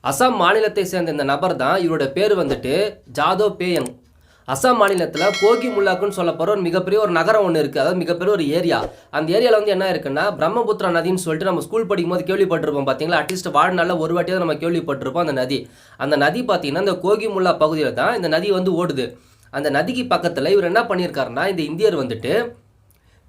அசாம் மாநிலத்தை சேர்ந்த இந்த நபர் தான். இவரோட பேர் வந்துட்டு ஜாதோ பேயங். அசாம் மாநிலத்தில் கோகி முல்லாக்குன்னு சொல்லப்படுற ஒரு மிகப்பெரிய ஒரு நகரம் ஒன்று இருக்குது. அதாவது மிகப்பெரிய ஒரு ஏரியா. அந்த ஏரியாவில் வந்து என்ன இருக்குன்னா பிரம்மபுத்திரா நதின்னு சொல்லிட்டு நம்ம ஸ்கூல் படிக்கும் போது கேள்விப்பட்டிருப்போம் பார்த்தீங்களா. அட்லீஸ்ட் வாழ்நாளில் ஒரு வாட்டியாவது நம்ம கேள்விப்பட்டிருப்போம் அந்த நதி பார்த்தீங்கன்னா இந்த கோகி முல்லா பகுதியில் தான் இந்த நதி வந்து ஓடுது. அந்த நதிக்கு பக்கத்தில் இவர் என்ன பண்ணியிருக்காருன்னா இந்த இந்தியர் வந்துட்டு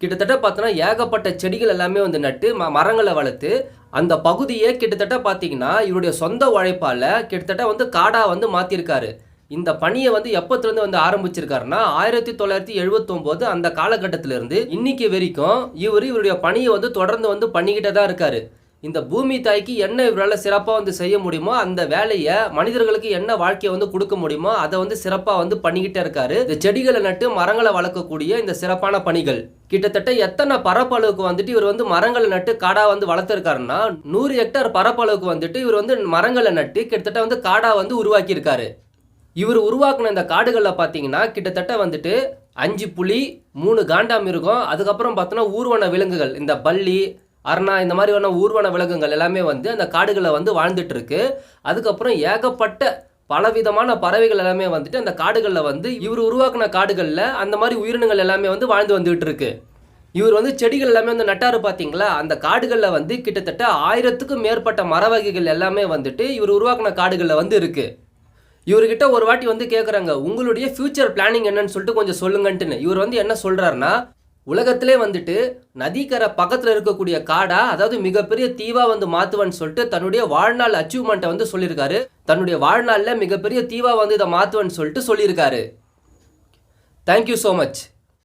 கிட்டத்தட்ட பார்த்தோன்னா ஏகப்பட்ட செடிகள் எல்லாமே வந்து நட்டு மரங்களை வளர்த்து அந்த பகுதியே கிட்டத்தட்ட பார்த்தீங்கன்னா இவருடைய சொந்த உழைப்பால் கிட்டத்தட்ட வந்து காடாக வந்து மாற்றிருக்காரு. இந்த பணியை வந்து எப்போத்துலேருந்து வந்து ஆரம்பிச்சிருக்காருன்னா 1979 அந்த காலகட்டத்திலேருந்து இன்னைக்கு வரைக்கும் இவருடைய பணியை வந்து தொடர்ந்து வந்து பண்ணிக்கிட்டே தான் இருக்காரு. இந்த பூமி தாய்க்கு என்ன இவரால் சிறப்பாக வந்து செய்ய முடியுமோ அந்த வேலையை மனிதர்களுக்கு என்ன வாழ்க்கையை வந்து கொடுக்க முடியுமோ அதை வந்து சிறப்பாக வந்து பண்ணிக்கிட்டே இருக்காரு. இந்த செடிகளை நட்டு மரங்களை வளர்க்கக்கூடிய இந்த சிறப்பான பணிகள் கிட்டத்தட்ட எத்தனை பரப்பளவுக்கு வந்துட்டு இவர் வந்து மரங்களை நட்டு காடாக வந்து வளர்த்துருக்காருன்னா 100 ஹெக்டேர் பரப்பளவுக்கு வந்துட்டு இவர் வந்து மரங்களை நட்டு கிட்டத்தட்ட வந்து காடாக வந்து உருவாக்கியிருக்காரு. இவர் உருவாக்குன இந்த காடுகளில் பார்த்தீங்கன்னா கிட்டத்தட்ட வந்துட்டு 5 புலி, 3 காண்டாமிருகம், அதுக்கப்புறம் பார்த்தோன்னா ஊர்வன விலங்குகள் இந்த பல்லி, அரணா இந்த மாதிரியான ஊர்வன விலங்குகள் எல்லாமே வந்து அந்த காடுகளில் வந்து வாழ்ந்துட்டு இருக்கு. அதுக்கப்புறம் ஏகப்பட்ட பலவிதமான பறவைகள் எல்லாமே வந்துட்டு அந்த காடுகளில் வந்து இவர் உருவாக்குன காடுகளில் அந்த மாதிரி உயிரினங்கள் எல்லாமே வந்து வாழ்ந்து வந்துகிட்டு இருக்கு. இவர் வந்து செடிகள் எல்லாமே வந்து நட்டாரு பார்த்தீங்களா. அந்த காடுகளில் வந்து கிட்டத்தட்ட 1000க்கும் மேற்பட்ட மர வகைகள் எல்லாமே வந்துட்டு இவர் உருவாக்குன காடுகளில் வந்து இருக்கு. இவர்கிட்ட ஒரு வாட்டி வந்து கேட்குறாங்க, உங்களுடைய ஃபியூச்சர் பிளானிங் என்னன்னு சொல்லிட்டு கொஞ்சம் சொல்லுங்கன்ட்டுன்னு. இவர் வந்து என்ன சொல்கிறாருன்னா, உலகத்திலே வந்துட்டு நதிக்கரை பக்கத்தில் இருக்கக்கூடிய காடா அதாவது மிகப்பெரிய தீவா வந்து மாற்றுவேன்னு சொல்லிட்டு தன்னுடைய வாழ்நாள் அச்சீவ்மெண்ட்டை வந்து சொல்லியிருக்காரு. தன்னுடைய வாழ்நாளில் மிகப்பெரிய தீவா வந்து இதை மாற்றுவேன்னு சொல்லிட்டு சொல்லியிருக்காரு. Thank you so much.